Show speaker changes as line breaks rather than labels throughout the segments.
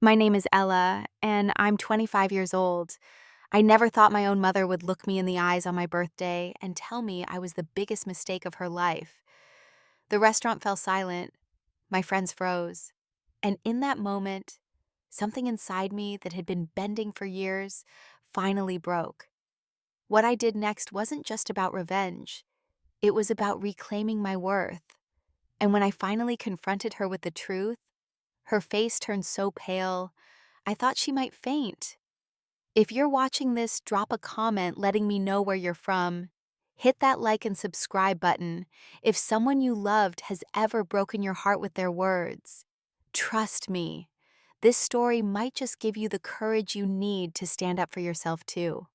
My name is Ella, and I'm 25 years old. I never thought my own mother would look me in the eyes on my birthday and tell me I was the biggest mistake of her life. The restaurant fell silent, my friends froze, and in that moment, something inside me that had been bending for years finally broke. What I did next wasn't just about revenge, it was about reclaiming my worth. And when I finally confronted her with the truth, her face turned so pale, I thought she might faint. If you're watching this, drop a comment letting me know where you're from. Hit that like and subscribe button if someone you loved has ever broken your heart with their words. Trust me, this story might just give you the courage you need to stand up for yourself too.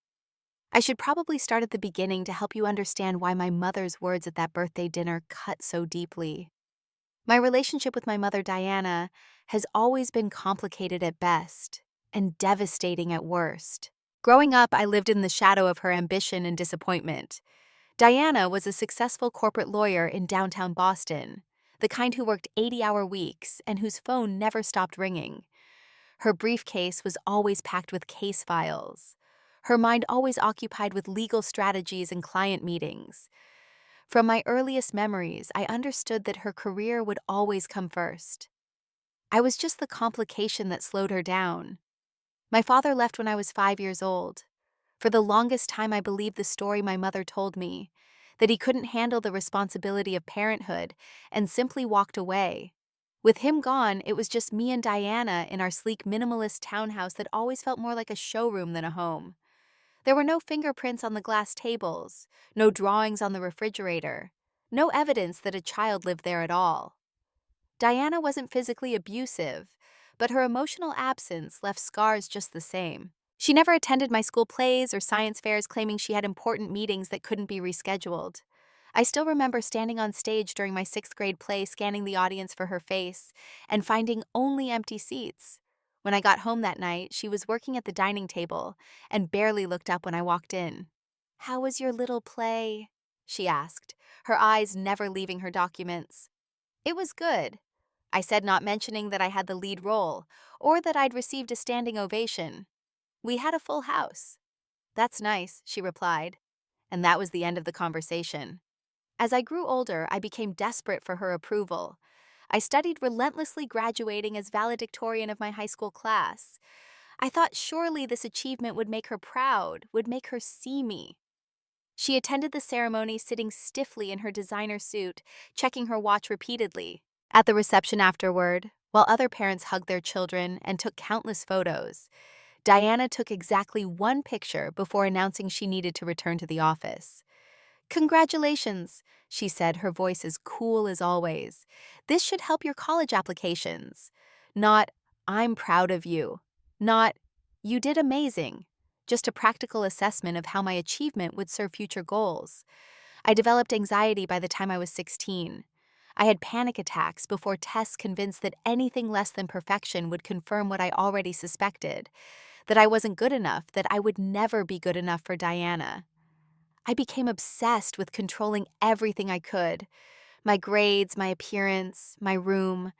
I should probably start at the beginning to help you understand why my mother's words at that birthday dinner cut so deeply. My relationship with my mother, Diana, has always been complicated at best and devastating at worst. Growing up, I lived in the shadow of her ambition and disappointment. Diana was a successful corporate lawyer in downtown Boston, the kind who worked 80-hour weeks and whose phone never stopped ringing. Her briefcase was always packed with case files, her mind always occupied with legal strategies and client meetings. From my earliest memories, I understood that her career would always come first. I was just the complication that slowed her down. My father left when I was 5 years old. For the longest time, I believed the story my mother told me, that he couldn't handle the responsibility of parenthood and simply walked away. With him gone, it was just me and Diana in our sleek minimalist townhouse that always felt more like a showroom than a home. There were no fingerprints on the glass tables, no drawings on the refrigerator, no evidence that a child lived there at all. Diana wasn't physically abusive, but her emotional absence left scars just the same. She never attended my school plays or science fairs claiming she had important meetings that couldn't be rescheduled. I still remember standing on stage during my sixth grade play scanning the audience for her face and finding only empty seats. When I got home that night, she was working at the dining table and barely looked up when I walked in. "How was your little play?" she asked, her eyes never leaving her documents. "It was good," I said, not mentioning that I had the lead role or that I'd received a standing ovation. "We had a full house." "That's nice," she replied, and that was the end of the conversation. As I grew older, I became desperate for her approval. I studied relentlessly, graduating as valedictorian of my high school class. I thought surely this achievement would make her proud, would make her see me. She attended the ceremony sitting stiffly in her designer suit, checking her watch repeatedly. At the reception afterward, while other parents hugged their children and took countless photos, Diana took exactly one picture before announcing she needed to return to the office. "Congratulations," she said, her voice as cool as always. "This should help your college applications." Not, "I'm proud of you." Not, "You did amazing." Just a practical assessment of how my achievement would serve future goals. I developed anxiety by the time I was 16. I had panic attacks before tests convinced that anything less than perfection would confirm what I already suspected, that I wasn't good enough, that I would never be good enough for Diana. I became obsessed with controlling everything I could, my grades, my appearance, my room,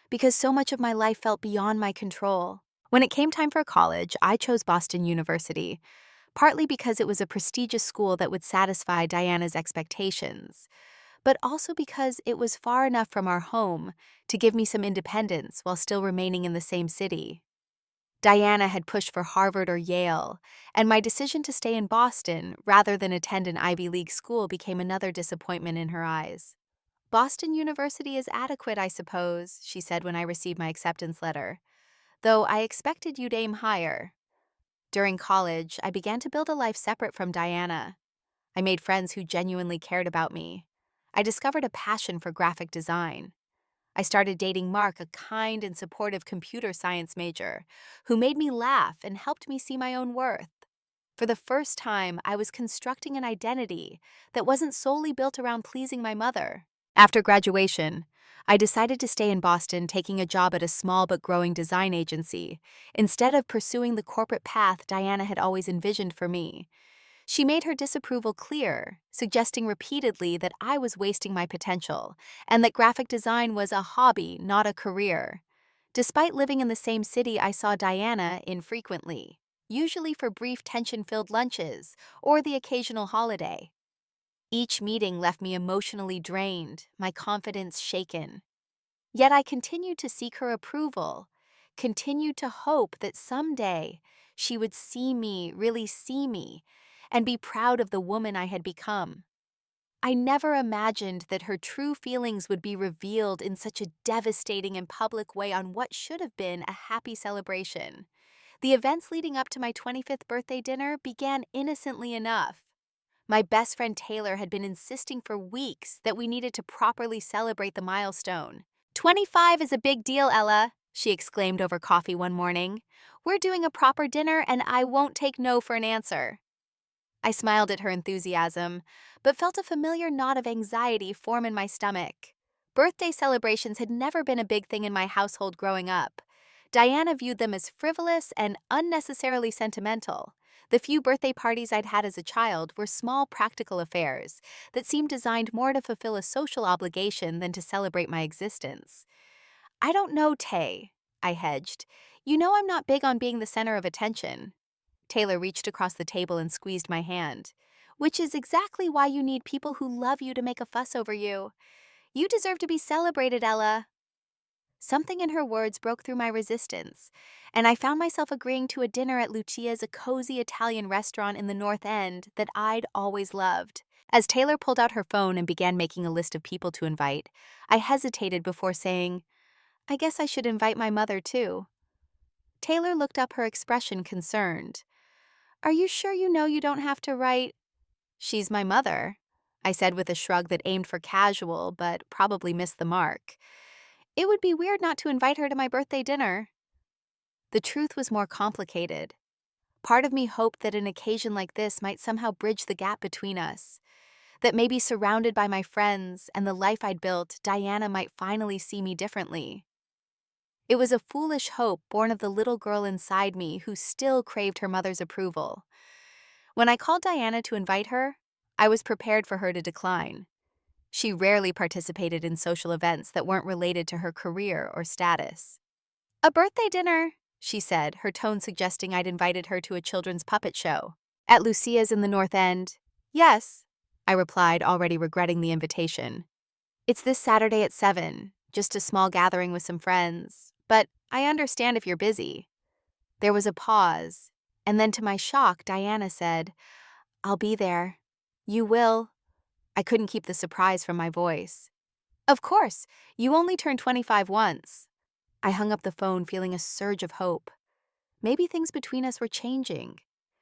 because so much of my life felt beyond my control. When it came time for college, I chose Boston University, partly because it was a prestigious school that would satisfy Diana's expectations, but also because it was far enough from our home to give me some independence while still remaining in the same city. Diana had pushed for Harvard or Yale, and my decision to stay in Boston rather than attend an Ivy League school became another disappointment in her eyes. "Boston University is adequate, I suppose," she said when I received my acceptance letter, "though I expected you'd aim higher." During college, I began to build a life separate from Diana. I made friends who genuinely cared about me. I discovered a passion for graphic design. I started dating Mark, a kind and supportive computer science major, who made me laugh and helped me see my own worth. For the first time, I was constructing an identity that wasn't solely built around pleasing my mother. After graduation, I decided to stay in Boston, taking a job at a small but growing design agency, instead of pursuing the corporate path Diana had always envisioned for me. She made her disapproval clear, suggesting repeatedly that I was wasting my potential and that graphic design was a hobby, not a career. Despite living in the same city, I saw Diana infrequently, usually for brief tension-filled lunches or the occasional holiday. Each meeting left me emotionally drained, my confidence shaken. Yet I continued to seek her approval, continued to hope that someday she would see me, really see me, and be proud of the woman I had become. I never imagined that her true feelings would be revealed in such a devastating and public way on what should have been a happy celebration. The events leading up to my 25th birthday dinner began innocently enough. My best friend Taylor had been insisting for weeks that we needed to properly celebrate the milestone. 25 is a big deal, Ella, she exclaimed over coffee one morning. We're doing a proper dinner and I won't take no for an answer. I smiled at her enthusiasm, but felt a familiar knot of anxiety form in my stomach. Birthday celebrations had never been a big thing in my household growing up. Diana viewed them as frivolous and unnecessarily sentimental. The few birthday parties I'd had as a child were small practical affairs that seemed designed more to fulfill a social obligation than to celebrate my existence. I don't know, Tay, I hedged. You know I'm not big on being the center of attention. Taylor reached across the table and squeezed my hand. Which is exactly why you need people who love you to make a fuss over you. You deserve to be celebrated, Ella. Something in her words broke through my resistance, and I found myself agreeing to a dinner at Lucia's, a cozy Italian restaurant in the North End that I'd always loved. As Taylor pulled out her phone and began making a list of people to invite, I hesitated before saying, I guess I should invite my mother too. Taylor looked up, her expression concerned. Are you sure you know you don't have to write? She's my mother, I said with a shrug that aimed for casual but probably missed the mark. It would be weird not to invite her to my birthday dinner. The truth was more complicated. Part of me hoped that an occasion like this might somehow bridge the gap between us, that maybe surrounded by my friends and the life I'd built, Diana might finally see me differently. It was a foolish hope born of the little girl inside me who still craved her mother's approval. When I called Diana to invite her, I was prepared for her to decline. She rarely participated in social events that weren't related to her career or status. A birthday dinner, she said, her tone suggesting I'd invited her to a children's puppet show. At Lucia's in the North End? Yes, I replied, already regretting the invitation. It's this Saturday at 7, just a small gathering with some friends, but I understand if you're busy. There was a pause, and then to my shock, Diana said, I'll be there. You will. I couldn't keep the surprise from my voice. Of course, you only turned 25 once. I hung up the phone feeling a surge of hope. Maybe things between us were changing.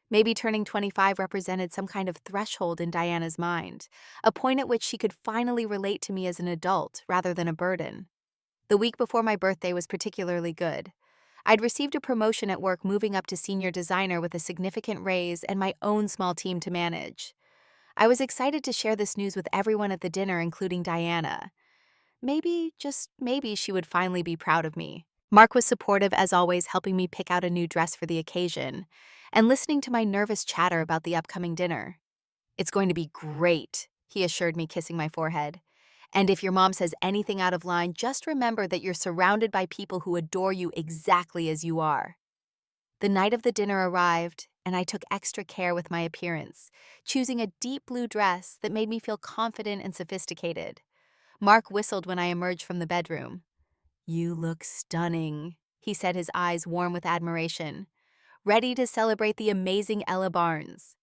Maybe turning 25 represented some kind of threshold in Diana's mind, a point at which she could finally relate to me as an adult rather than a burden. The week before my birthday was particularly good. I'd received a promotion at work, moving up to senior designer with a significant raise and my own small team to manage. I was excited to share this news with everyone at the dinner, including Diana. Maybe, just maybe, she would finally be proud of me. Mark was supportive as always, helping me pick out a new dress for the occasion, and listening to my nervous chatter about the upcoming dinner. It's going to be great, he assured me, kissing my forehead. And if your mom says anything out of line, just remember that you're surrounded by people who adore you exactly as you are. The night of the dinner arrived, and I took extra care with my appearance, choosing a deep blue dress that made me feel confident and sophisticated. Mark whistled when I emerged from the bedroom. You look stunning, he said, his eyes warm with admiration. Ready to celebrate the amazing Ella Barnes.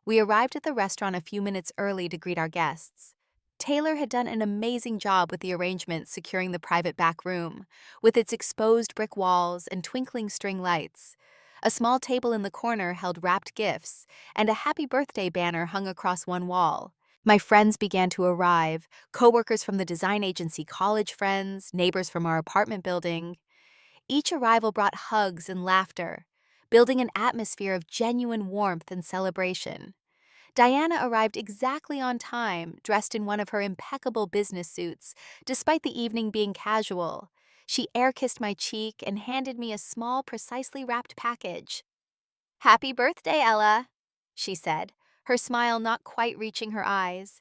We arrived at the restaurant a few minutes early to greet our guests. Taylor had done an amazing job with the arrangements, securing the private back room, with its exposed brick walls and twinkling string lights. A small table in the corner held wrapped gifts, and a happy birthday banner hung across one wall. My friends began to arrive, coworkers from the design agency, college friends, neighbors from our apartment building. Each arrival brought hugs and laughter, building an atmosphere of genuine warmth and celebration. Diana arrived exactly on time, dressed in one of her impeccable business suits, despite the evening being casual. She air-kissed my cheek and handed me a small, precisely wrapped package. Happy birthday, Ella, she said, her smile not quite reaching her eyes.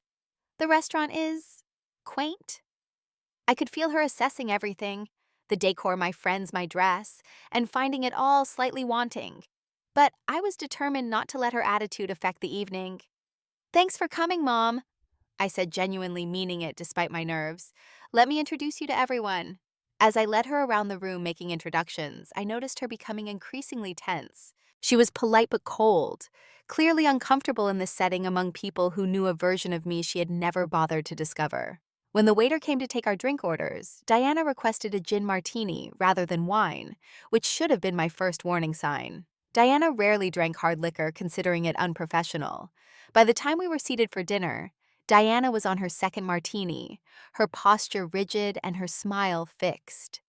The restaurant is quaint. I could feel her assessing everything. the decor, my friends, my dress, and finding it all slightly wanting. But I was determined not to let her attitude affect the evening. "Thanks for coming, Mom," I said, genuinely meaning it despite my nerves. "Let me introduce you to everyone." As I led her around the room making introductions, I noticed her becoming increasingly tense. She was polite but cold, clearly uncomfortable in this setting among people who knew a version of me she had never bothered to discover. When the waiter came to take our drink orders, Diana requested a gin martini rather than wine, which should have been my first warning sign. Diana rarely drank hard liquor, considering it unprofessional. By the time we were seated for dinner, Diana was on her second martini, her posture rigid and her smile fixed.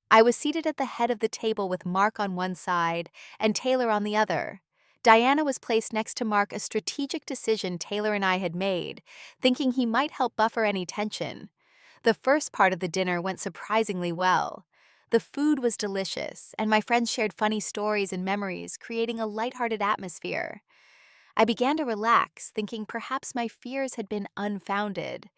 I was seated at the head of the table with Mark on one side and Taylor on the other. Diana was placed next to Mark, a strategic decision Taylor and I had made, thinking he might help buffer any tension. The first part of the dinner went surprisingly well. The food was delicious, and my friends shared funny stories and memories, creating a lighthearted atmosphere. I began to relax, thinking perhaps my fears had been unfounded.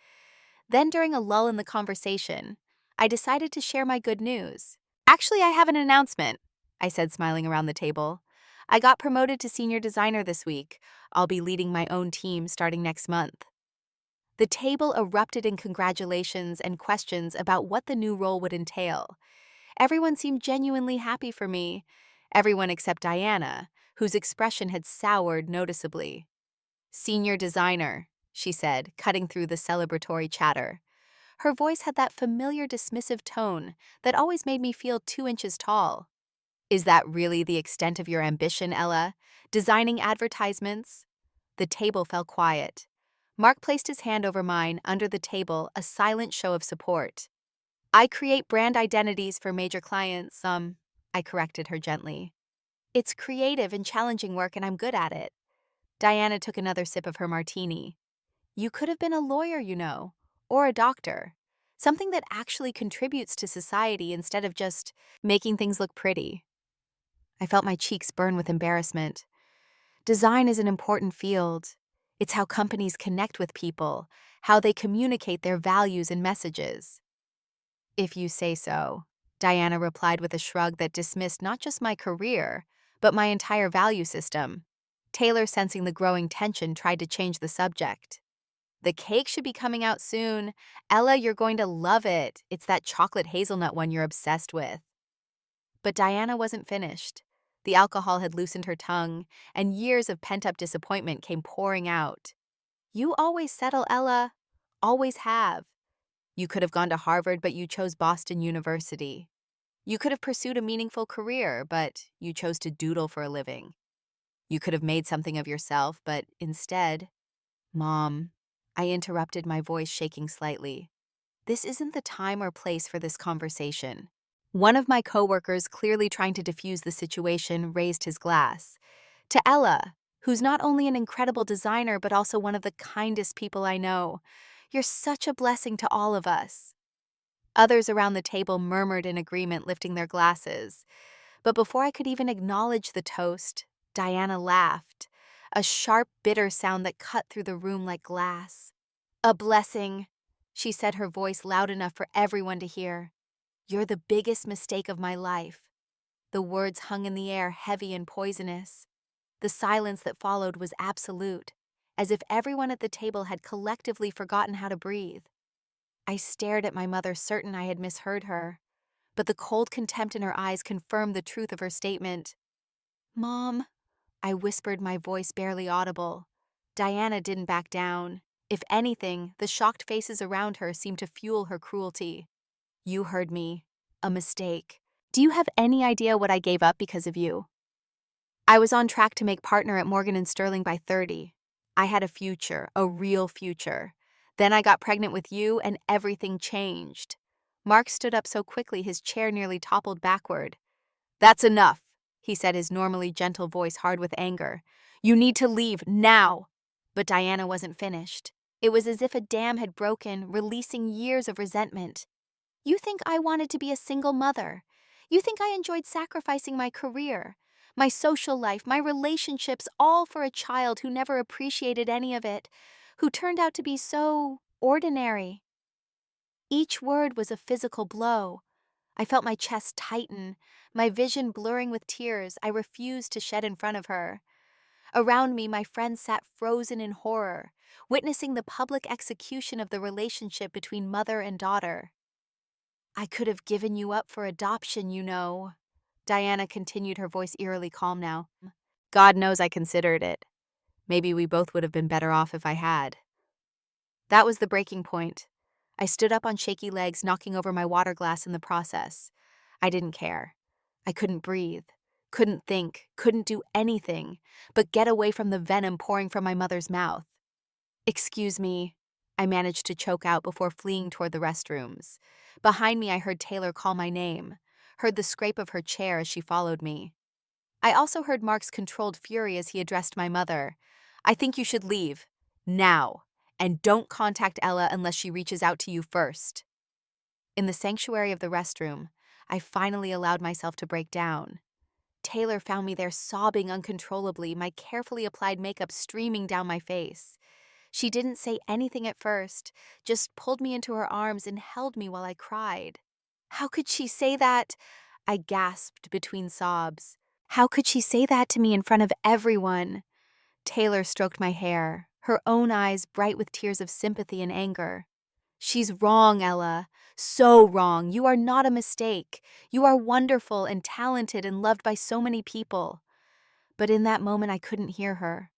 Then, during a lull in the conversation, I decided to share my good news. "Actually, I have an announcement," I said, smiling around the table. "I got promoted to senior designer this week. I'll be leading my own team starting next month." The table erupted in congratulations and questions about what the new role would entail. Everyone seemed genuinely happy for me. Everyone except Diana, whose expression had soured noticeably. "Senior designer," she said, cutting through the celebratory chatter. Her voice had that familiar dismissive tone that always made me feel 2 inches tall. "Is that really the extent of your ambition, Ella? Designing advertisements?" The table fell quiet. Mark placed his hand over mine under the table, a silent show of support. "I create brand identities for major clients, I corrected her gently. "It's creative and challenging work, and I'm good at it." Diana took another sip of her martini. "You could have been a lawyer, you know, or a doctor. Something that actually contributes to society instead of just making things look pretty." I felt my cheeks burn with embarrassment. Design is an important field. It's how companies connect with people, how they communicate their values and messages. "If you say so," Diana replied with a shrug that dismissed not just my career, but my entire value system. Taylor, sensing the growing tension, tried to change the subject. "The cake should be coming out soon. Ella, you're going to love it. It's that chocolate hazelnut one you're obsessed with." But Diana wasn't finished. The alcohol had loosened her tongue, and years of pent-up disappointment came pouring out. "You always settle, Ella. Always have. You could have gone to Harvard, but you chose Boston University. You could have pursued a meaningful career, but you chose to doodle for a living. You could have made something of yourself, but instead—" "Mom," I interrupted, my voice shaking slightly. "This isn't the time or place for this conversation." One of my coworkers, clearly trying to defuse the situation, raised his glass. "To Ella, who's not only an incredible designer but also one of the kindest people I know. You're such a blessing to all of us." Others around the table murmured in agreement, lifting their glasses. But before I could even acknowledge the toast, Diana laughed, a sharp, bitter sound that cut through the room like glass. "A blessing," she said, her voice loud enough for everyone to hear. "You're the biggest mistake of my life." The words hung in the air, heavy and poisonous. The silence that followed was absolute, as if everyone at the table had collectively forgotten how to breathe. I stared at my mother, certain I had misheard her, but the cold contempt in her eyes confirmed the truth of her statement. "Mom," I whispered, my voice barely audible. Diana didn't back down. If anything, the shocked faces around her seemed to fuel her cruelty. "You heard me. A mistake. Do you have any idea what I gave up because of you? I was on track to make partner at Morgan & Sterling by 30. I had a future, a real future. Then I got pregnant with you and everything changed." Mark stood up so quickly his chair nearly toppled backward. "That's enough," he said, his normally gentle voice hard with anger. "You need to leave, now." But Diana wasn't finished. It was as if a dam had broken, releasing years of resentment. "You think I wanted to be a single mother. You think I enjoyed sacrificing my career, my social life, my relationships, all for a child who never appreciated any of it, who turned out to be so ordinary." Each word was a physical blow, I felt my chest tighten, my vision blurring with tears I refused to shed in front of her. Around me, my friends sat frozen in horror, witnessing the public execution of the relationship between mother and daughter. I could have given you up for adoption, you know. Diana continued, her voice eerily calm now. God knows I considered it. Maybe we both would have been better off if I had. That was the breaking point. I stood up on shaky legs, knocking over my water glass in the process. I didn't care. I couldn't breathe, couldn't think, couldn't do anything but get away from the venom pouring from my mother's mouth. Excuse me, I managed to choke out before fleeing toward the restrooms. Behind me, I heard Taylor call my name, heard the scrape of her chair as she followed me. I also heard Mark's controlled fury as he addressed my mother. I think you should leave. Now. And don't contact Ella unless she reaches out to you first. In the sanctuary of the restroom, I finally allowed myself to break down. Taylor found me there sobbing uncontrollably, my carefully applied makeup streaming down my face. She didn't say anything at first, just pulled me into her arms and held me while I cried. How could she say that? I gasped between sobs. How could she say that to me in front of everyone? Taylor stroked my hair, her own eyes bright with tears of sympathy and anger. She's wrong, Ella. So wrong. You are not a mistake. You are wonderful and talented and loved by so many people. But in that moment, I couldn't hear her.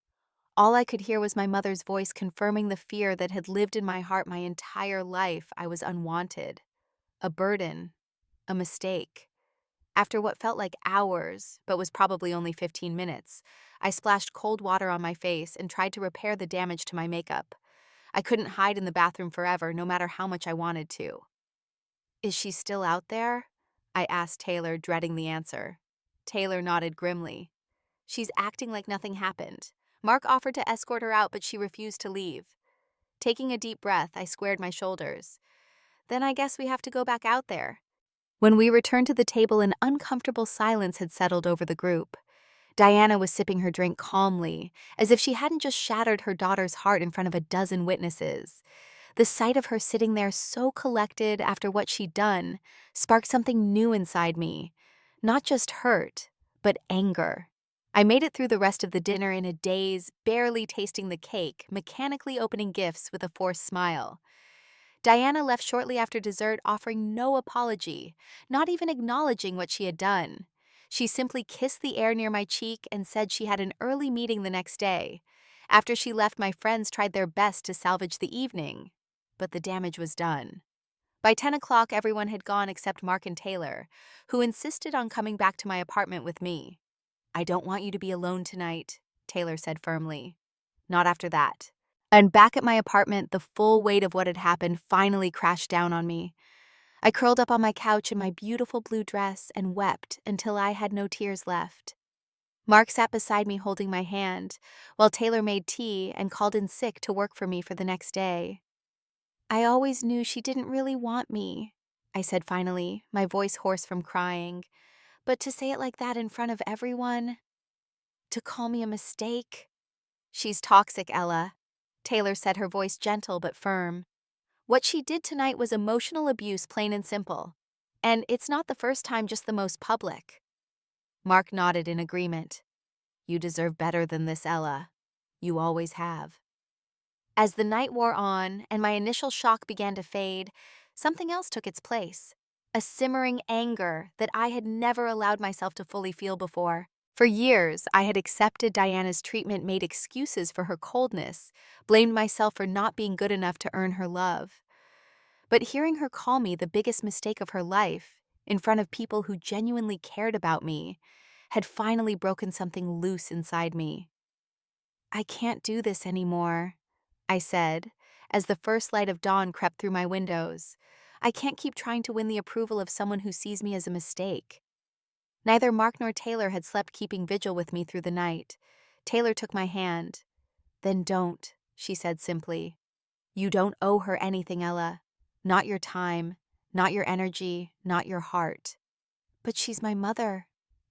All I could hear was my mother's voice confirming the fear that had lived in my heart my entire life. I was unwanted, a burden, a mistake. After what felt like hours, but was probably only 15 minutes, I splashed cold water on my face and tried to repair the damage to my makeup. I couldn't hide in the bathroom forever, no matter how much I wanted to. Is she still out there? I asked Taylor, dreading the answer. Taylor nodded grimly. She's acting like nothing happened. Mark offered to escort her out, but she refused to leave. Taking a deep breath, I squared my shoulders. Then I guess we have to go back out there. When we returned to the table, an uncomfortable silence had settled over the group. Diana was sipping her drink calmly, as if she hadn't just shattered her daughter's heart in front of a dozen witnesses. The sight of her sitting there so collected after what she'd done sparked something new inside me. Not just hurt, but anger. I made it through the rest of the dinner in a daze, barely tasting the cake, mechanically opening gifts with a forced smile. Diana left shortly after dessert, offering no apology, not even acknowledging what she had done. She simply kissed the air near my cheek and said she had an early meeting the next day. After she left, my friends tried their best to salvage the evening, but the damage was done. By 10 o'clock, everyone had gone except Mark and Taylor, who insisted on coming back to my apartment with me. I don't want you to be alone tonight, Taylor said firmly. Not after that. And back at my apartment, the full weight of what had happened finally crashed down on me. I curled up on my couch in my beautiful blue dress and wept until I had no tears left. Mark sat beside me holding my hand, while Taylor made tea and called in sick to work for me for the next day. I always knew she didn't really want me, I said finally, my voice hoarse from crying. But to say it like that in front of everyone, to call me a mistake. She's toxic, Ella, Taylor said, her voice gentle but firm. What she did tonight was emotional abuse, plain and simple. And it's not the first time, just the most public. Mark nodded in agreement. You deserve better than this, Ella. You always have. As the night wore on and my initial shock began to fade, something else took its place. A simmering anger that I had never allowed myself to fully feel before. For years, I had accepted Diana's treatment, made excuses for her coldness, blamed myself for not being good enough to earn her love. But hearing her call me the biggest mistake of her life, in front of people who genuinely cared about me, had finally broken something loose inside me. I can't do this anymore, I said, as the first light of dawn crept through my windows. I can't keep trying to win the approval of someone who sees me as a mistake. Neither Mark nor Taylor had slept, keeping vigil with me through the night. Taylor took my hand. Then don't, she said simply. You don't owe her anything, Ella. Not your time, not your energy, not your heart. But she's my mother,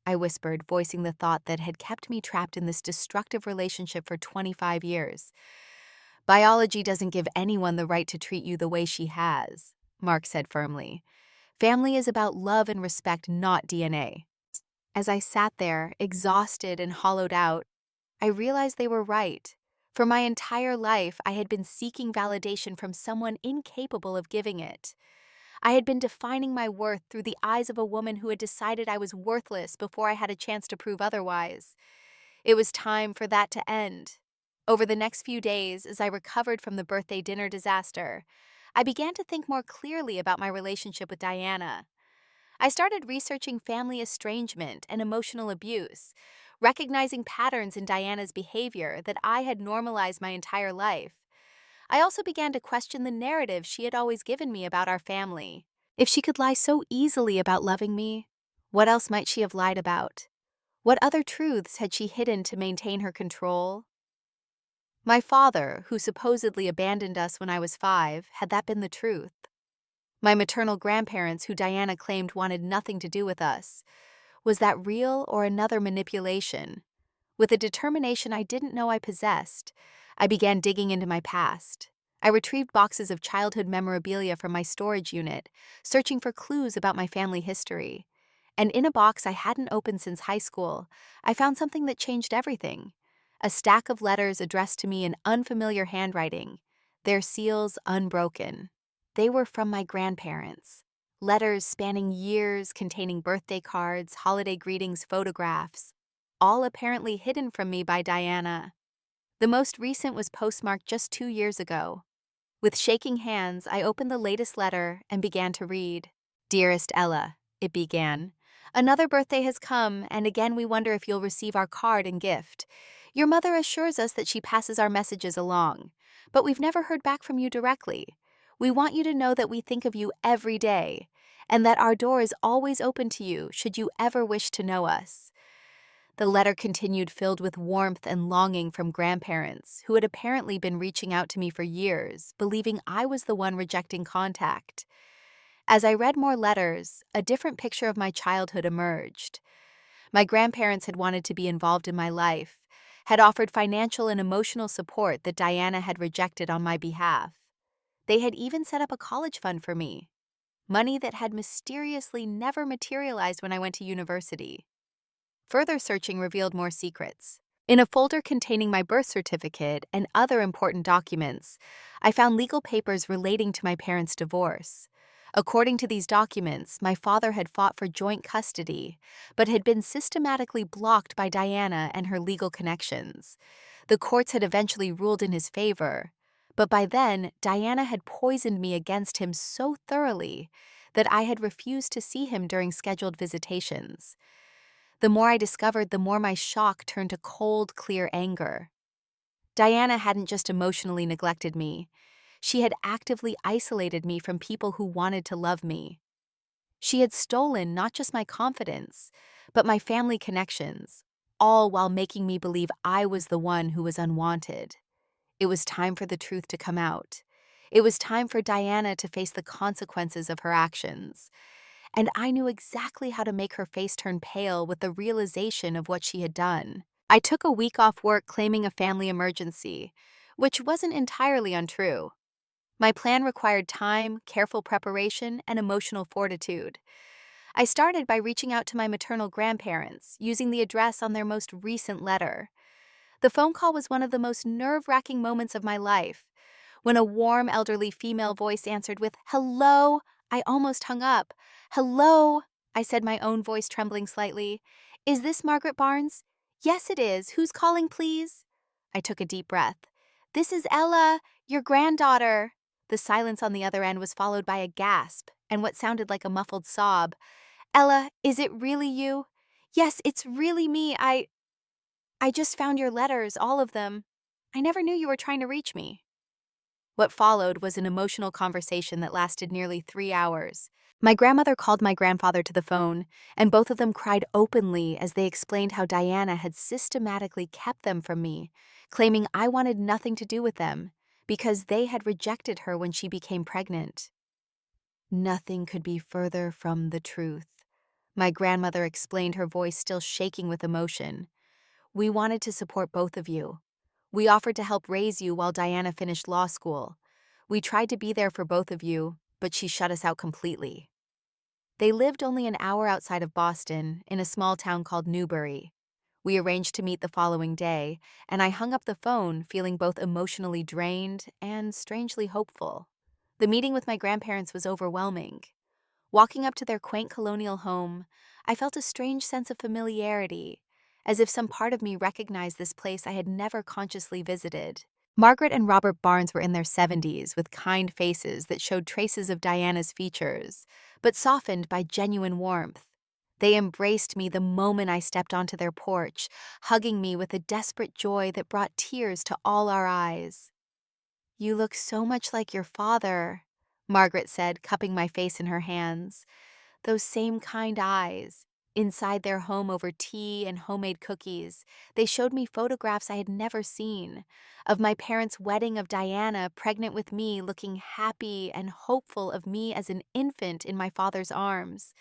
I whispered, voicing the thought that had kept me trapped in this destructive relationship for 25 years. Biology doesn't give anyone the right to treat you the way she has, Mark said firmly. Family is about love and respect, not DNA. As I sat there, exhausted and hollowed out, I realized they were right. For my entire life, I had been seeking validation from someone incapable of giving it. I had been defining my worth through the eyes of a woman who had decided I was worthless before I had a chance to prove otherwise. It was time for that to end. Over the next few days, as I recovered from the birthday dinner disaster, I began to think more clearly about my relationship with Diana. I started researching family estrangement and emotional abuse, recognizing patterns in Diana's behavior that I had normalized my entire life. I also began to question the narrative she had always given me about our family. If she could lie so easily about loving me, what else might she have lied about? What other truths had she hidden to maintain her control? My father, who supposedly abandoned us when I was 5, had that been the truth? My maternal grandparents, who Diana claimed wanted nothing to do with us, was that real or another manipulation? With a determination I didn't know I possessed, I began digging into my past. I retrieved boxes of childhood memorabilia from my storage unit, searching for clues about my family history. And in a box I hadn't opened since high school, I found something that changed everything. A stack of letters addressed to me in unfamiliar handwriting, their seals unbroken. They were from my grandparents. Letters spanning years containing birthday cards, holiday greetings, photographs, all apparently hidden from me by Diana. The most recent was postmarked just 2 years ago. With shaking hands, I opened the latest letter and began to read. "Dearest Ella," it began. "Another birthday has come, and again we wonder if you'll receive our card and gift. Your mother assures us that she passes our messages along, but we've never heard back from you directly. We want you to know that we think of you every day, and that our door is always open to you should you ever wish to know us." The letter continued, filled with warmth and longing from grandparents who had apparently been reaching out to me for years, believing I was the one rejecting contact. As I read more letters, a different picture of my childhood emerged. My grandparents had wanted to be involved in my life, had offered financial and emotional support that Diana had rejected on my behalf. They had even set up a college fund for me, money that had mysteriously never materialized when I went to university. Further searching revealed more secrets. In a folder containing my birth certificate and other important documents, I found legal papers relating to my parents' divorce. According to these documents, my father had fought for joint custody, but had been systematically blocked by Diana and her legal connections. The courts had eventually ruled in his favor, but by then, Diana had poisoned me against him so thoroughly that I had refused to see him during scheduled visitations. The more I discovered, the more my shock turned to cold, clear anger. Diana hadn't just emotionally neglected me. She had actively isolated me from people who wanted to love me. She had stolen not just my confidence, but my family connections, all while making me believe I was the one who was unwanted. It was time for the truth to come out. It was time for Diana to face the consequences of her actions. And I knew exactly how to make her face turn pale with the realization of what she had done. I took a week off work claiming a family emergency, which wasn't entirely untrue. My plan required time, careful preparation, and emotional fortitude. I started by reaching out to my maternal grandparents, using the address on their most recent letter. The phone call was one of the most nerve-wracking moments of my life. When a warm, elderly female voice answered with, "Hello," I almost hung up. "Hello," I said, my own voice trembling slightly. "Is this Margaret Barnes?" "Yes, it is. Who's calling, please?" I took a deep breath. "This is Ella, your granddaughter." The silence on the other end was followed by a gasp and what sounded like a muffled sob. "Ella, is it really you?" "Yes, it's really me. I just found your letters, all of them. I never knew you were trying to reach me." What followed was an emotional conversation that lasted nearly 3 hours. My grandmother called my grandfather to the phone, and both of them cried openly as they explained how Diana had systematically kept them from me, claiming I wanted nothing to do with them because they had rejected her when she became pregnant. Nothing could be further from the truth. My grandmother explained, her voice still shaking with emotion. "We wanted to support both of you. We offered to help raise you while Diana finished law school. We tried to be there for both of you, but she shut us out completely." They lived only an hour outside of Boston, in a small town called Newbury. We arranged to meet the following day, and I hung up the phone feeling both emotionally drained and strangely hopeful. The meeting with my grandparents was overwhelming. Walking up to their quaint colonial home, I felt a strange sense of familiarity, as if some part of me recognized this place I had never consciously visited. Margaret and Robert Barnes were in their 70s with kind faces that showed traces of Diana's features, but softened by genuine warmth. They embraced me the moment I stepped onto their porch, hugging me with a desperate joy that brought tears to all our eyes. "You look so much like your father," Margaret said, cupping my face in her hands. Those same kind eyes. Inside their home over tea and homemade cookies, they showed me photographs I had never seen of my parents' wedding, of Diana pregnant with me, looking happy and hopeful, of me as an infant in my father's arms.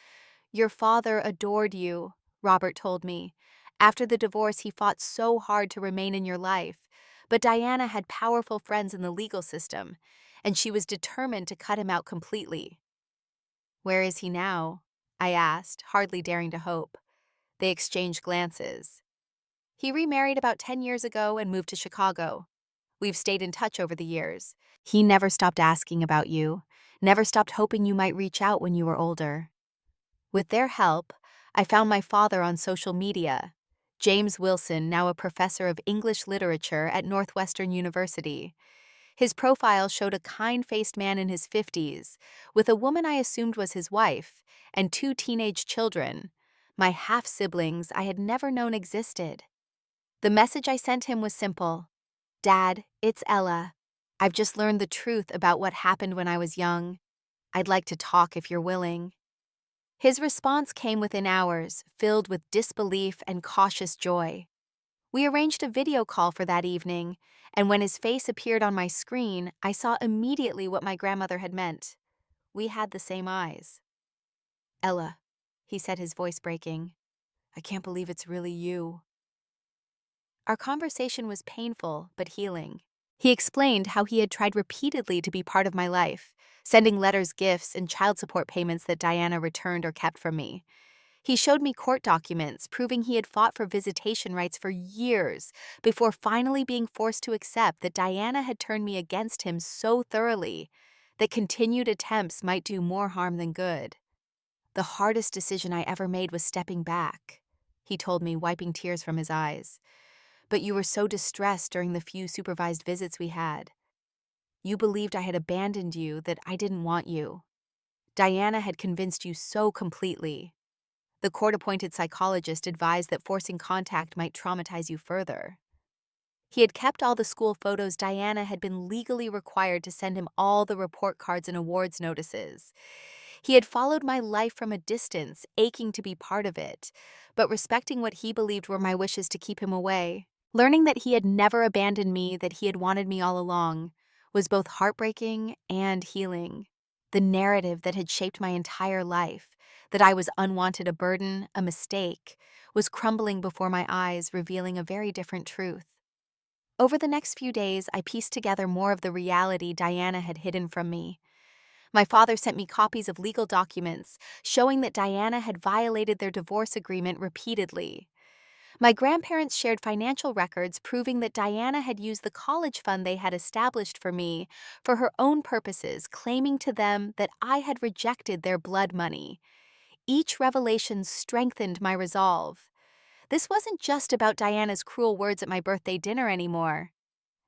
"Your father adored you," Robert told me. "After the divorce, he fought so hard to remain in your life. But Diana had powerful friends in the legal system, and she was determined to cut him out completely." "Where is he now?" I asked, hardly daring to hope. They exchanged glances. "He remarried about 10 years ago and moved to Chicago. We've stayed in touch over the years. He never stopped asking about you, never stopped hoping you might reach out when you were older." With their help, I found my father on social media. James Wilson, now a professor of English literature at Northwestern University. His profile showed a kind-faced man in his 50s, with a woman I assumed was his wife, and 2 teenage children, my half-siblings I had never known existed. The message I sent him was simple. "Dad, it's Ella. I've just learned the truth about what happened when I was young. I'd like to talk if you're willing." His response came within hours, filled with disbelief and cautious joy. We arranged a video call for that evening, and when his face appeared on my screen, I saw immediately what my grandmother had meant. We had the same eyes. "Ella," he said, his voice breaking, "I can't believe it's really you." Our conversation was painful but healing. He explained how he had tried repeatedly to be part of my life, sending letters, gifts, and child support payments that Diana returned or kept from me. He showed me court documents proving he had fought for visitation rights for years before finally being forced to accept that Diana had turned me against him so thoroughly that continued attempts might do more harm than good. "The hardest decision I ever made was stepping back," he told me, wiping tears from his eyes. "But you were so distressed during the few supervised visits we had. You believed I had abandoned you, that I didn't want you. Diana had convinced you so completely. The court-appointed psychologist advised that forcing contact might traumatize you further." He had kept all the school photos. Diana had been legally required to send him all the report cards and awards notices. He had followed my life from a distance, aching to be part of it, but respecting what he believed were my wishes to keep him away. Learning that he had never abandoned me, that he had wanted me all along, was both heartbreaking and healing. The narrative that had shaped my entire life, that I was unwanted, a burden, a mistake, was crumbling before my eyes, revealing a very different truth. Over the next few days, I pieced together more of the reality Diana had hidden from me. My father sent me copies of legal documents showing that Diana had violated their divorce agreement repeatedly. My grandparents shared financial records proving that Diana had used the college fund they had established for me for her own purposes, claiming to them that I had rejected their blood money. Each revelation strengthened my resolve. This wasn't just about Diana's cruel words at my birthday dinner anymore.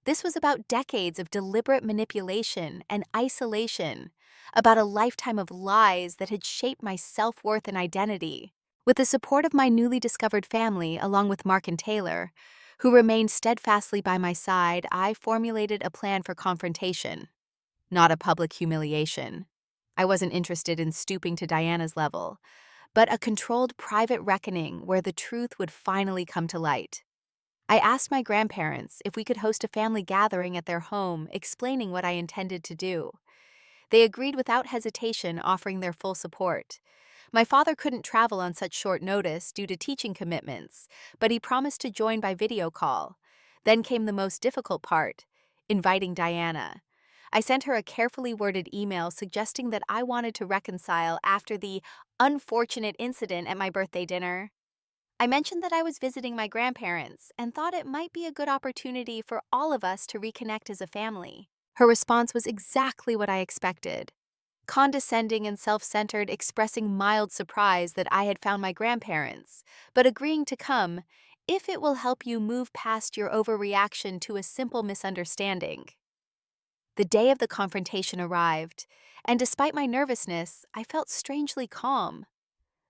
This was about decades of deliberate manipulation and isolation, about a lifetime of lies that had shaped my self-worth and identity. With the support of my newly discovered family, along with Mark and Taylor, who remained steadfastly by my side, I formulated a plan for confrontation, not a public humiliation. I wasn't interested in stooping to Diana's level, but a controlled private reckoning where the truth would finally come to light. I asked my grandparents if we could host a family gathering at their home, explaining what I intended to do. They agreed without hesitation, offering their full support. My father couldn't travel on such short notice due to teaching commitments, but he promised to join by video call. Then came the most difficult part, inviting Diana. I sent her a carefully worded email suggesting that I wanted to reconcile after the unfortunate incident at my birthday dinner. I mentioned that I was visiting my grandparents and thought it might be a good opportunity for all of us to reconnect as a family. Her response was exactly what I expected: condescending and self centered, expressing mild surprise that I had found my grandparents, but agreeing to come if it will help you move past your overreaction to a simple misunderstanding. The day of the confrontation arrived, and despite my nervousness, I felt strangely calm.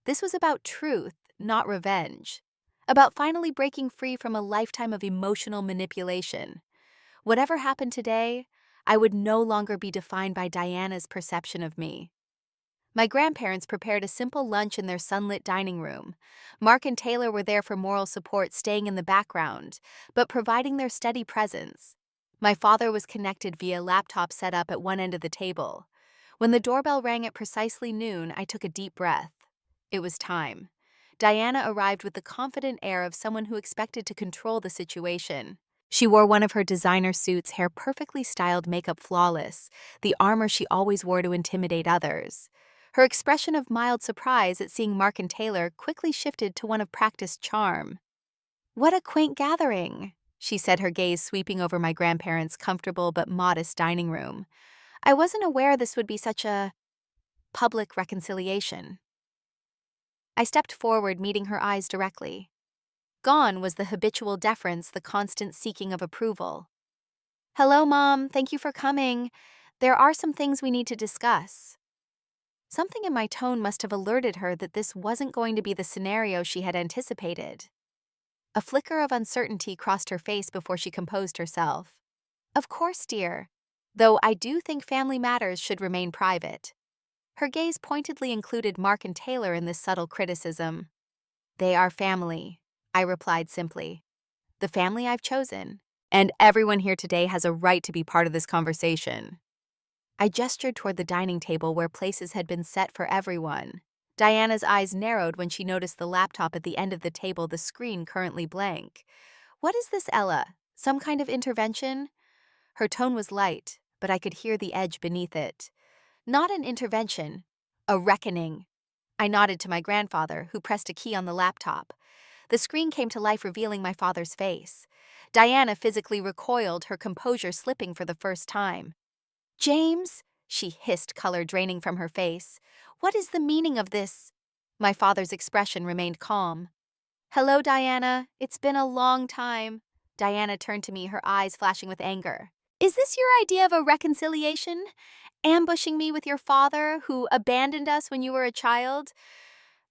This was about truth, not revenge. About finally breaking free from a lifetime of emotional manipulation. Whatever happened today, I would no longer be defined by Diana's perception of me. My grandparents prepared a simple lunch in their sunlit dining room. Mark and Taylor were there for moral support, staying in the background, but providing their steady presence. My father was connected via laptop set up at one end of the table. When the doorbell rang at precisely noon, I took a deep breath. It was time. Diana arrived with the confident air of someone who expected to control the situation. She wore one of her designer suits, hair perfectly styled, makeup flawless, the armor she always wore to intimidate others. Her expression of mild surprise at seeing Mark and Taylor quickly shifted to one of practiced charm. "What a quaint gathering," she said, her gaze sweeping over my grandparents' comfortable but modest dining room. "I wasn't aware this would be such a public reconciliation." I stepped forward, meeting her eyes directly. Gone was the habitual deference, the constant seeking of approval. "Hello, Mom. Thank you for coming. There are some things we need to discuss." Something in my tone must have alerted her that this wasn't going to be the scenario she had anticipated. A flicker of uncertainty crossed her face before she composed herself. "Of course, dear. Though I do think family matters should remain private." Her gaze pointedly included Mark and Taylor in this subtle criticism. "They are family," I replied simply. "The family I've chosen. And everyone here today has a right to be part of this conversation." I gestured toward the dining table where places had been set for everyone. Diana's eyes narrowed when she noticed the laptop at the end of the table, the screen currently blank. "What is this, Ella? Some kind of intervention?" Her tone was light, but I could hear the edge beneath it. "Not an intervention. A reckoning." I nodded to my grandfather, who pressed a key on the laptop. The screen came to life, revealing my father's face. Diana physically recoiled, her composure slipping for the first time. "James," she hissed, color draining from her face. "What is the meaning of this?" My father's expression remained calm. "Hello, Diana. It's been a long time." Diana turned to me, her eyes flashing with anger. "Is this your idea of a reconciliation? Ambushing me with your father, who abandoned us when you were a child?"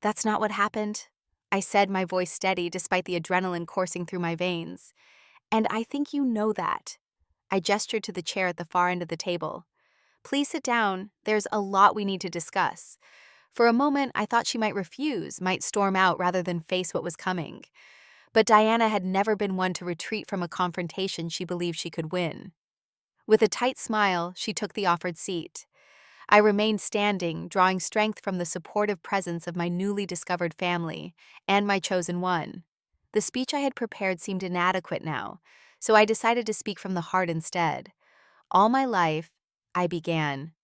"That's not what happened," I said, my voice steady despite the adrenaline coursing through my veins. "And I think you know that." I gestured to the chair at the far end of the table. "Please sit down. There's a lot we need to discuss." For a moment, I thought she might refuse, might storm out rather than face what was coming. But Diana had never been one to retreat from a confrontation she believed she could win. With a tight smile, she took the offered seat. I remained standing, drawing strength from the supportive presence of my newly discovered family and my chosen one. The speech I had prepared seemed inadequate now, so I decided to speak from the heart instead. "All my life," I began,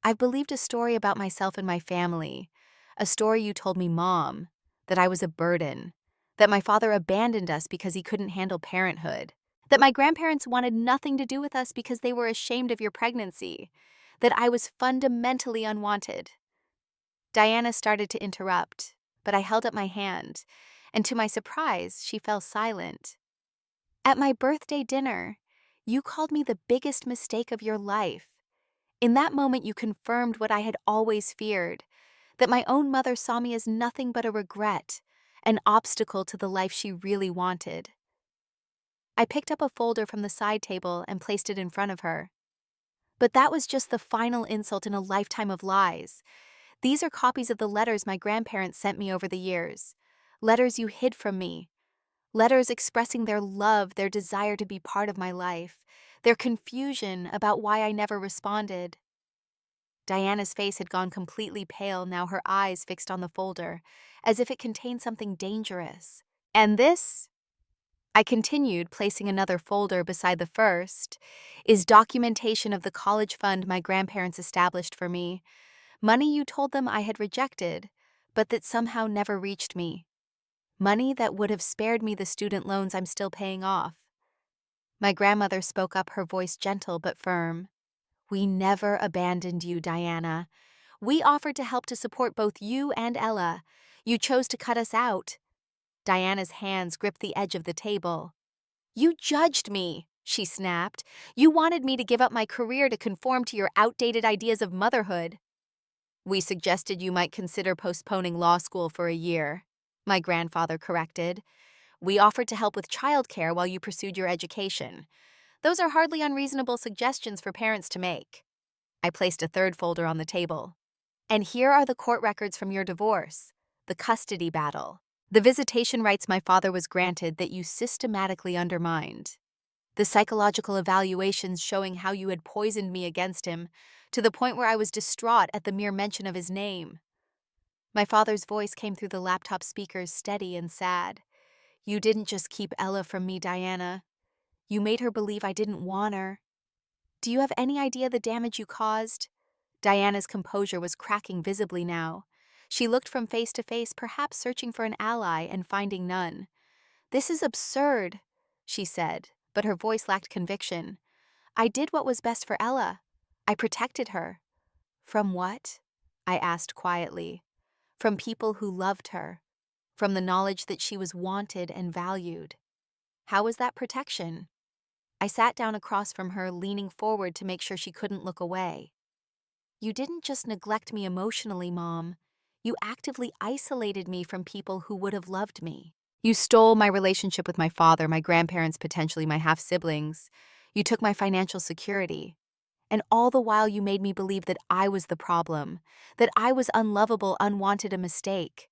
"I've believed a story about myself and my family. A story you told me, Mom, that I was a burden, that my father abandoned us because he couldn't handle parenthood, that my grandparents wanted nothing to do with us because they were ashamed of your pregnancy, that I was fundamentally unwanted." Diana started to interrupt, but I held up my hand, and to my surprise, she fell silent. "At my birthday dinner, you called me the biggest mistake of your life. In that moment, you confirmed what I had always feared, that my own mother saw me as nothing but a regret, an obstacle to the life she really wanted." I picked up a folder from the side table and placed it in front of her. "But that was just the final insult in a lifetime of lies. These are copies of the letters my grandparents sent me over the years. Letters you hid from me. Letters expressing their love, their desire to be part of my life, their confusion about why I never responded." Diana's face had gone completely pale, now her eyes fixed on the folder, as if it contained something dangerous. "And this," I continued, placing another folder beside the first, "is documentation of the college fund my grandparents established for me. Money you told them I had rejected, but that somehow never reached me. Money that would have spared me the student loans I'm still paying off. My grandmother spoke up, her voice gentle but firm. We never abandoned you, Diana. We offered to help to support both you and Ella. You chose to cut us out. Diana's hands gripped the edge of the table. You judged me, she snapped. You wanted me to give up my career to conform to your outdated ideas of motherhood. We suggested you might consider postponing law school for a year, my grandfather corrected. We offered to help with childcare while you pursued your education. Those are hardly unreasonable suggestions for parents to make. I placed a third folder on the table. And here are the court records from your divorce, the custody battle, the visitation rights my father was granted that you systematically undermined, the psychological evaluations showing how you had poisoned me against him, to the point where I was distraught at the mere mention of his name. My father's voice came through the laptop speakers, steady and sad. You didn't just keep Ella from me, Diana. You made her believe I didn't want her. Do you have any idea the damage you caused? Diana's composure was cracking visibly now. She looked from face to face, perhaps searching for an ally and finding none. This is absurd, she said, but her voice lacked conviction. I did what was best for Ella. I protected her. From what? I asked quietly. From people who loved her. From the knowledge that she was wanted and valued. How was that protection? I sat down across from her, leaning forward to make sure she couldn't look away. You didn't just neglect me emotionally, Mom. You actively isolated me from people who would have loved me. You stole my relationship with my father, my grandparents, potentially my half-siblings. You took my financial security. And all the while you made me believe that I was the problem, that I was unlovable, unwanted, a mistake.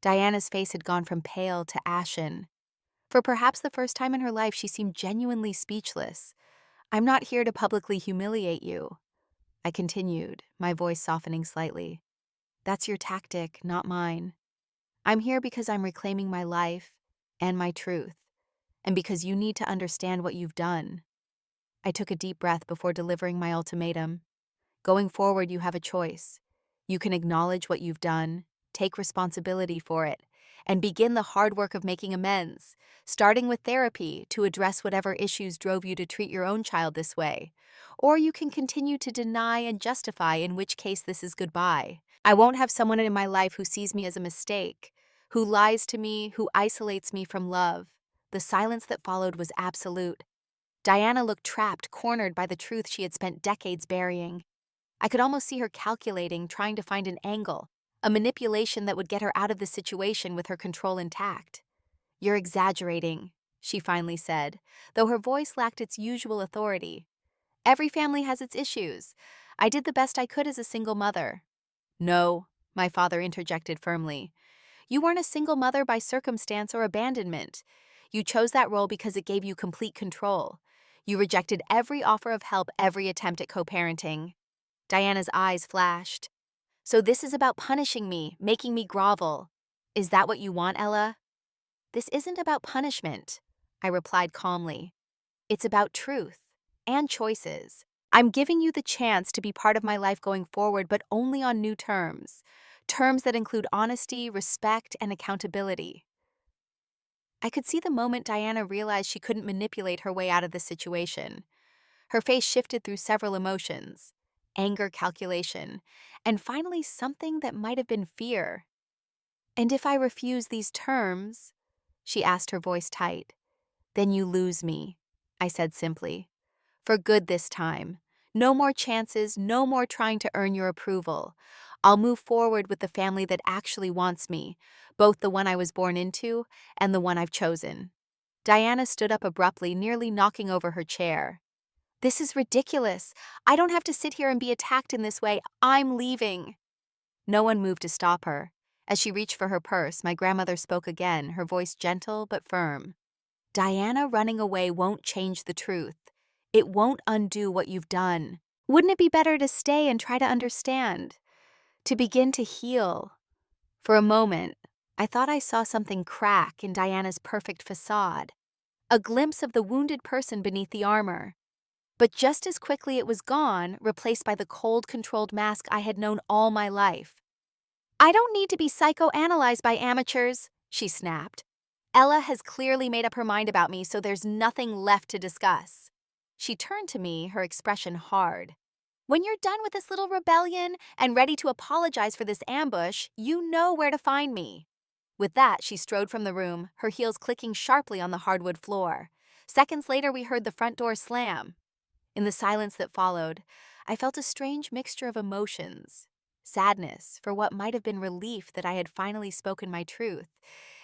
Diana's face had gone from pale to ashen. For perhaps the first time in her life, she seemed genuinely speechless. I'm not here to publicly humiliate you, I continued, my voice softening slightly. That's your tactic, not mine. I'm here because I'm reclaiming my life and my truth, and because you need to understand what you've done. I took a deep breath before delivering my ultimatum. Going forward, you have a choice. You can acknowledge what you've done, take responsibility for it, and begin the hard work of making amends, starting with therapy to address whatever issues drove you to treat your own child this way. Or you can continue to deny and justify, in which case this is goodbye. I won't have someone in my life who sees me as a mistake, who lies to me, who isolates me from love. The silence that followed was absolute. Diana looked trapped, cornered by the truth she had spent decades burying. I could almost see her calculating, trying to find an angle, a manipulation that would get her out of the situation with her control intact. You're exaggerating, she finally said, though her voice lacked its usual authority. Every family has its issues. I did the best I could as a single mother. No, my father interjected firmly. You weren't a single mother by circumstance or abandonment. You chose that role because it gave you complete control. You rejected every offer of help, every attempt at co-parenting. Diana's eyes flashed. So this is about punishing me, making me grovel. Is that what you want, Ella? This isn't about punishment, I replied calmly. It's about truth and choices. I'm giving you the chance to be part of my life going forward, but only on new terms. Terms that include honesty, respect, and accountability. I could see the moment Diana realized she couldn't manipulate her way out of the situation. Her face shifted through several emotions: anger, calculation, and finally something that might have been fear. And if I refuse these terms, she asked, her voice tight. Then you lose me, I said simply. For good this time. No more chances, no more trying to earn your approval. I'll move forward with the family that actually wants me, both the one I was born into and the one I've chosen. Diana stood up abruptly, nearly knocking over her chair. This is ridiculous. I don't have to sit here and be attacked in this way. I'm leaving. No one moved to stop her. As she reached for her purse, my grandmother spoke again, her voice gentle but firm. Diana, running away won't change the truth. It won't undo what you've done. Wouldn't it be better to stay and try to understand? To begin to heal? For a moment, I thought I saw something crack in Diana's perfect facade. A glimpse of the wounded person beneath the armor. But just as quickly it was gone, replaced by the cold, controlled mask I had known all my life. I don't need to be psychoanalyzed by amateurs, she snapped. Ella has clearly made up her mind about me, so there's nothing left to discuss. She turned to me, her expression hard. When you're done with this little rebellion and ready to apologize for this ambush, you know where to find me. With that, she strode from the room, her heels clicking sharply on the hardwood floor. Seconds later, we heard the front door slam. In the silence that followed, I felt a strange mixture of emotions. Sadness for what might have been relief that I had finally spoken my truth,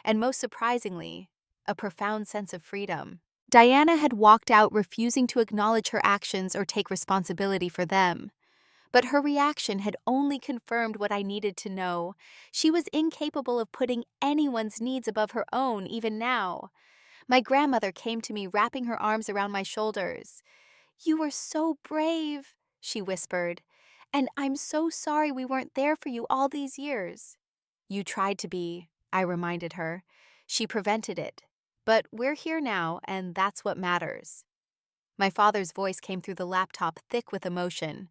and most surprisingly, a profound sense of freedom. Diana had walked out, refusing to acknowledge her actions or take responsibility for them. But her reaction had only confirmed what I needed to know. She was incapable of putting anyone's needs above her own, even now. My grandmother came to me, wrapping her arms around my shoulders. "You were so brave," she whispered, "and I'm so sorry we weren't there for you all these years." "You tried to be," I reminded her. "She prevented it. But we're here now, and that's what matters." My father's voice came through the laptop, thick with emotion.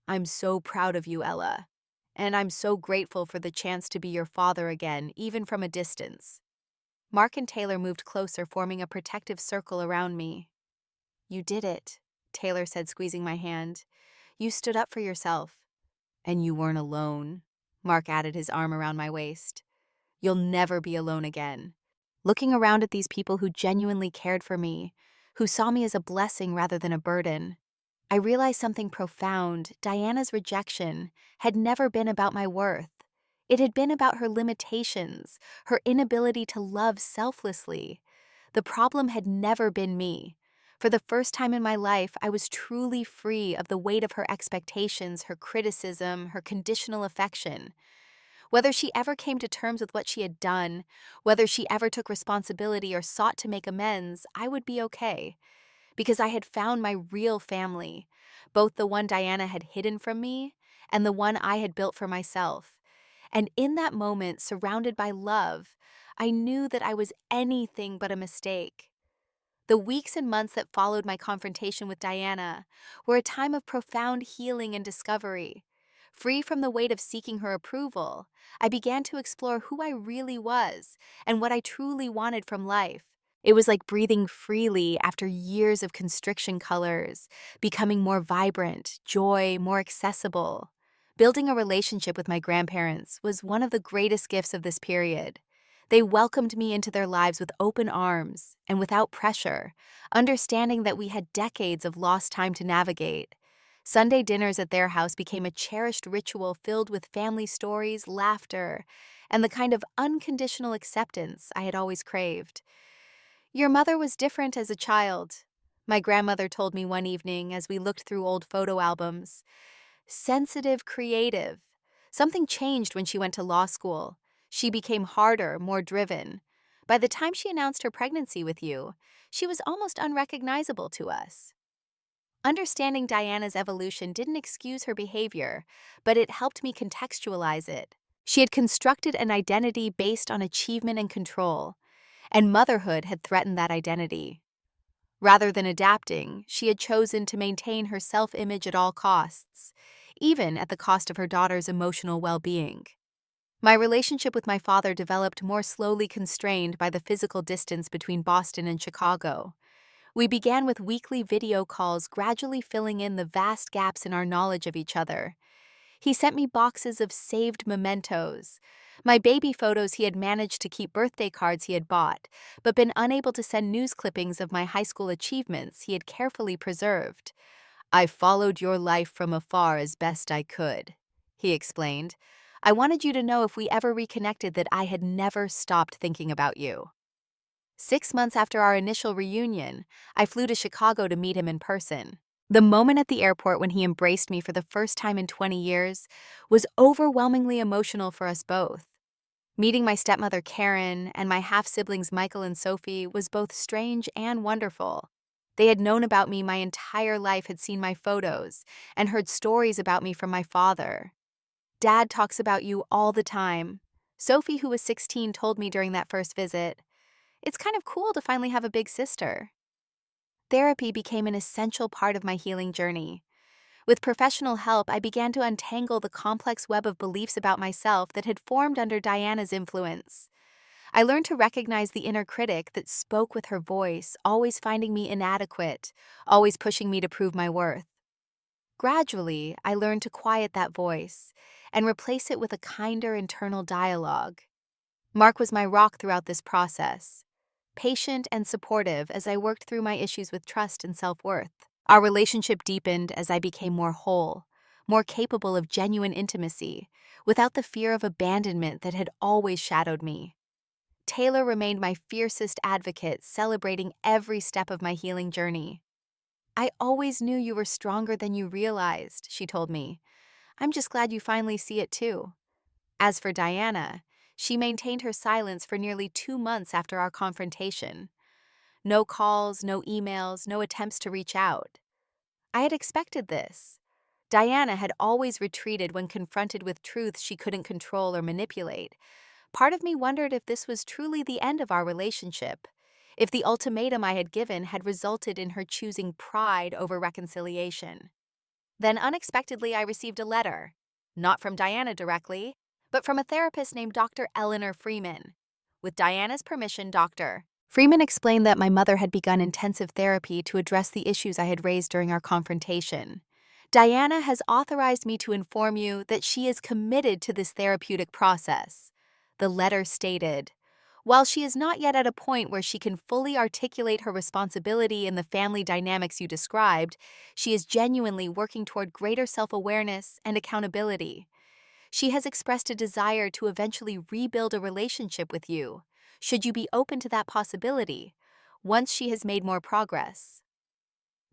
"I'm so proud of you, Ella. And I'm so grateful for the chance to be your father again, even from a distance." Mark and Taylor moved closer, forming a protective circle around me. "You did it," Taylor said, squeezing my hand. "You stood up for yourself." "And you weren't alone," Mark added, his arm around my waist. "You'll never be alone again." Looking around at these people who genuinely cared for me, who saw me as a blessing rather than a burden, I realized something profound. Diana's rejection had never been about my worth. It had been about her limitations, her inability to love selflessly. The problem had never been me. For the first time in my life, I was truly free of the weight of her expectations, her criticism, her conditional affection. Whether she ever came to terms with what she had done, whether she ever took responsibility or sought to make amends, I would be okay. Because I had found my real family, both the one Diana had hidden from me and the one I had built for myself. And in that moment, surrounded by love, I knew that I was anything but a mistake. The weeks and months that followed my confrontation with Diana were a time of profound healing and discovery. Free from the weight of seeking her approval, I began to explore who I really was and what I truly wanted from life. It was like breathing freely after years of constriction colors, becoming more vibrant, joy more accessible. Building a relationship with my grandparents was one of the greatest gifts of this period. They welcomed me into their lives with open arms and without pressure, understanding that we had decades of lost time to navigate. Sunday dinners at their house became a cherished ritual filled with family stories, laughter, and the kind of unconditional acceptance I had always craved. "Your mother was different as a child," my grandmother told me one evening as we looked through old photo albums. "Sensitive, creative. Something changed when she went to law school. She became harder, more driven. By the time she announced her pregnancy with you, she was almost unrecognizable to us." Understanding Diana's evolution didn't excuse her behavior, but it helped me contextualize it. She had constructed an identity based on achievement and control, and motherhood had threatened that identity. Rather than adapting, she had chosen to maintain her self-image at all costs, even at the cost of her daughter's emotional well-being. My relationship with my father developed more slowly, constrained by the physical distance between Boston and Chicago. We began with weekly video calls, gradually filling in the vast gaps in our knowledge of each other. He sent me boxes of saved mementos, my baby photos he had managed to keep, birthday cards he had bought, but been unable to send, news clippings of my high school achievements he had carefully preserved. "I followed your life from afar as best I could," he explained. "I wanted you to know if we ever reconnected that I had never stopped thinking about you." 6 months after our initial reunion, I flew to Chicago to meet him in person. The moment at the airport when he embraced me for the first time in 20 years was overwhelmingly emotional for us both. Meeting my stepmother Karen and my half-siblings Michael and Sophie was both strange and wonderful. They had known about me my entire life, had seen my photos, and heard stories about me from my father. "Dad talks about you all the time," Sophie, who was 16, told me during that first visit. "It's kind of cool to finally have a big sister." Therapy became an essential part of my healing journey. With professional help, I began to untangle the complex web of beliefs about myself that had formed under Diana's influence. I learned to recognize the inner critic that spoke with her voice, always finding me inadequate, always pushing me to prove my worth. Gradually, I learned to quiet that voice and replace it with a kinder internal dialogue. Mark was my rock throughout this process, patient and supportive as I worked through my issues with trust and self-worth. Our relationship deepened as I became more whole, more capable of genuine intimacy, without the fear of abandonment that had always shadowed me. Taylor remained my fiercest advocate, celebrating every step of my healing journey. "I always knew you were stronger than you realized," she told me. "I'm just glad you finally see it too." As for Diana, she maintained her silence for nearly 2 months after our confrontation. No calls, no emails, no attempts to reach out. I had expected this. Diana had always retreated when confronted with truths she couldn't control or manipulate. Part of me wondered if this was truly the end of our relationship, if the ultimatum I had given had resulted in her choosing pride over reconciliation. Then unexpectedly I received a letter, not from Diana directly, but from a therapist named Dr. Eleanor Freeman. With Diana's permission, Dr. Freeman explained that my mother had begun intensive therapy to address the issues I had raised during our confrontation. "Diana has authorized me to inform you that she is committed to this therapeutic process," the letter stated. "While she is not yet at a point where she can fully articulate her responsibility in the family dynamics you described, she is genuinely working toward greater self-awareness and accountability. She has expressed a desire to eventually rebuild a relationship with you, should you be open to that possibility, once she has made more progress."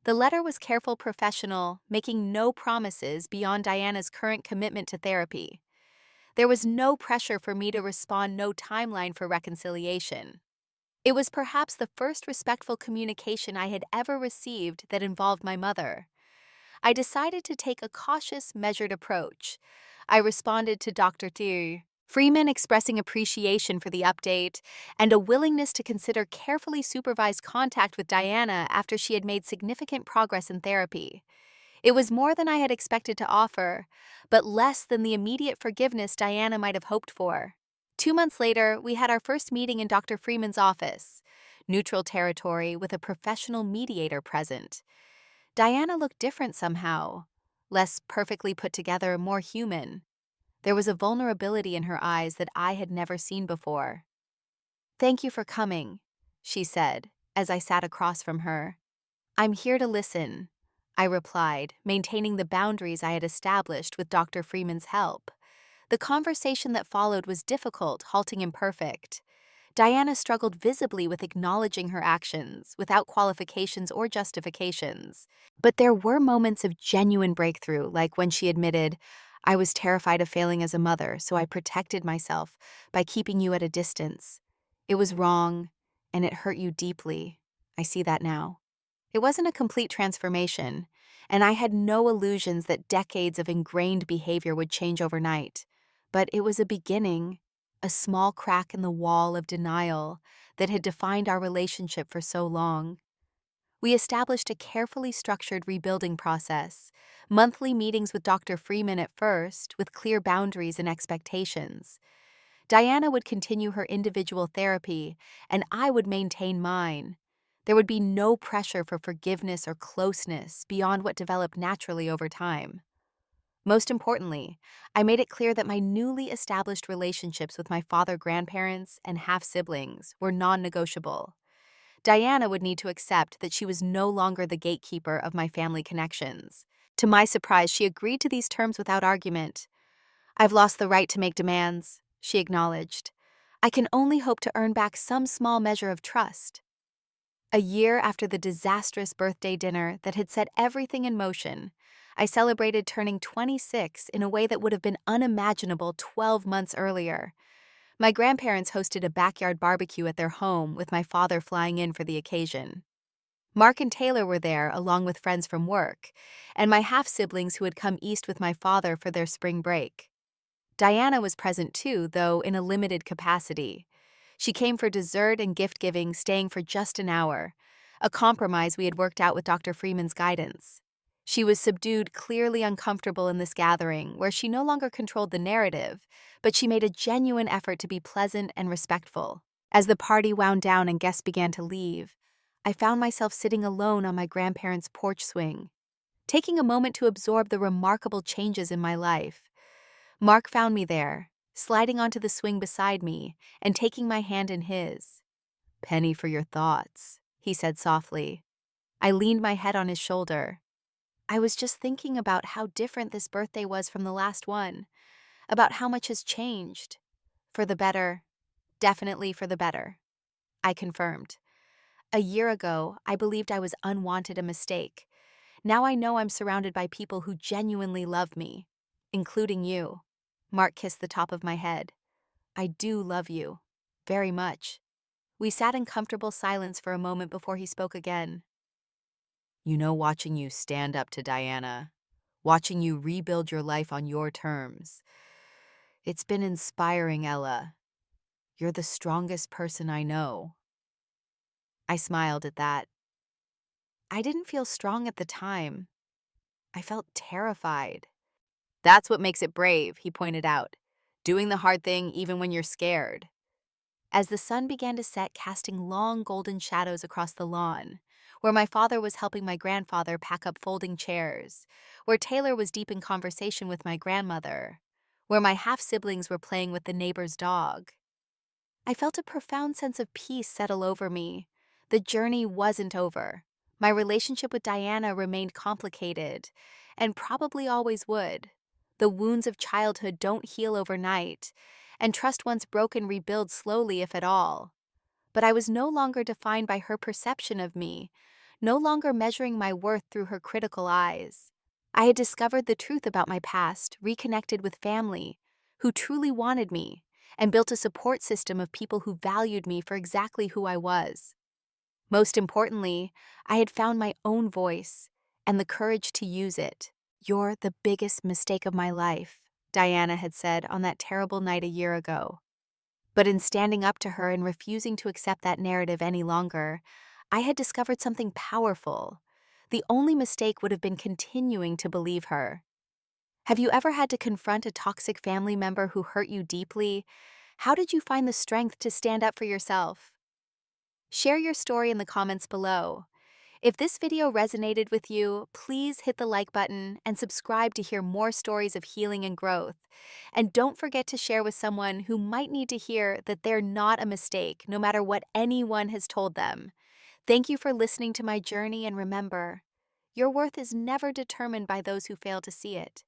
The letter was careful, professional, making no promises beyond Diana's current commitment to therapy. There was no pressure for me to respond, no timeline for reconciliation. It was perhaps the first respectful communication I had ever received that involved my mother. I decided to take a cautious, measured approach. I responded to Dr. Freeman expressing appreciation for the update and a willingness to consider carefully supervised contact with Diana after she had made significant progress in therapy. It was more than I had expected to offer, but less than the immediate forgiveness Diana might have hoped for. 2 months later, we had our first meeting in Dr. Freeman's office, neutral territory with a professional mediator present. Diana looked different somehow, less perfectly put together, more human. There was a vulnerability in her eyes that I had never seen before. "Thank you for coming," she said, as I sat across from her. "I'm here to listen," I replied, maintaining the boundaries I had established with Dr. Freeman's help. The conversation that followed was difficult, halting, imperfect. Diana struggled visibly with acknowledging her actions, without qualifications or justifications. But there were moments of genuine breakthrough, like when she admitted, "I was terrified of failing as a mother, so I protected myself by keeping you at a distance. It was wrong, and it hurt you deeply. I see that now." It wasn't a complete transformation, and I had no illusions that decades of ingrained behavior would change overnight. But it was a beginning, a small crack in the wall of denial that had defined our relationship for so long. We established a carefully structured rebuilding process, monthly meetings with Dr. Freeman at first, with clear boundaries and expectations. Diana would continue her individual therapy, and I would maintain mine. There would be no pressure for forgiveness or closeness beyond what developed naturally over time. Most importantly, I made it clear that my newly established relationships with my father, grandparents, and half-siblings were non-negotiable. Diana would need to accept that she was no longer the gatekeeper of my family connections. To my surprise, she agreed to these terms without argument. "I've lost the right to make demands," she acknowledged. "I can only hope to earn back some small measure of trust." A year after the disastrous birthday dinner that had set everything in motion, I celebrated turning 26 in a way that would have been unimaginable 12 months earlier. My grandparents hosted a backyard barbecue at their home, with my father flying in for the occasion. Mark and Taylor were there, along with friends from work, and my half-siblings who had come east with my father for their spring break. Diana was present too, though in a limited capacity. She came for dessert and gift-giving, staying for just an hour, a compromise we had worked out with Dr. Freeman's guidance. She was subdued, clearly uncomfortable in this gathering, where she no longer controlled the narrative, but she made a genuine effort to be pleasant and respectful. As the party wound down and guests began to leave, I found myself sitting alone on my grandparents' porch swing, taking a moment to absorb the remarkable changes in my life. Mark found me there, sliding onto the swing beside me and taking my hand in his. "Penny for your thoughts," he said softly. I leaned my head on his shoulder. I was just thinking about how different this birthday was from the last one, about how much has changed. For the better, definitely for the better, I confirmed. A year ago, I believed I was unwanted, a mistake. Now I know I'm surrounded by people who genuinely love me, including you. Mark kissed the top of my head. I do love you. Very much. We sat in comfortable silence for a moment before he spoke again. Watching you stand up to Diana, watching you rebuild your life on your terms. It's been inspiring, Ella. You're the strongest person I know. I smiled at that. I didn't feel strong at the time. I felt terrified. That's what makes it brave, he pointed out. Doing the hard thing even when you're scared. As the sun began to set, casting long golden shadows across the lawn, where my father was helping my grandfather pack up folding chairs, where Taylor was deep in conversation with my grandmother, where my half-siblings were playing with the neighbor's dog, I felt a profound sense of peace settle over me. The journey wasn't over. My relationship with Diana remained complicated, and probably always would. The wounds of childhood don't heal overnight, and trust once broken rebuilds slowly, if at all. But I was no longer defined by her perception of me, no longer measuring my worth through her critical eyes. I had discovered the truth about my past, reconnected with family, who truly wanted me, and built a support system of people who valued me for exactly who I was. Most importantly, I had found my own voice and the courage to use it. "You're the biggest mistake of my life," Diana had said on that terrible night a year ago. But in standing up to her and refusing to accept that narrative any longer, I had discovered something powerful. The only mistake would have been continuing to believe her. Have you ever had to confront a toxic family member who hurt you deeply? How did you find the strength to stand up for yourself? Share your story in the comments below. If this video resonated with you, please hit the like button and subscribe to hear more stories of healing and growth. And don't forget to share with someone who might need to hear that they're not a mistake, no matter what anyone has told them. Thank you for listening to my journey, and remember, your worth is never determined by those who fail to see it.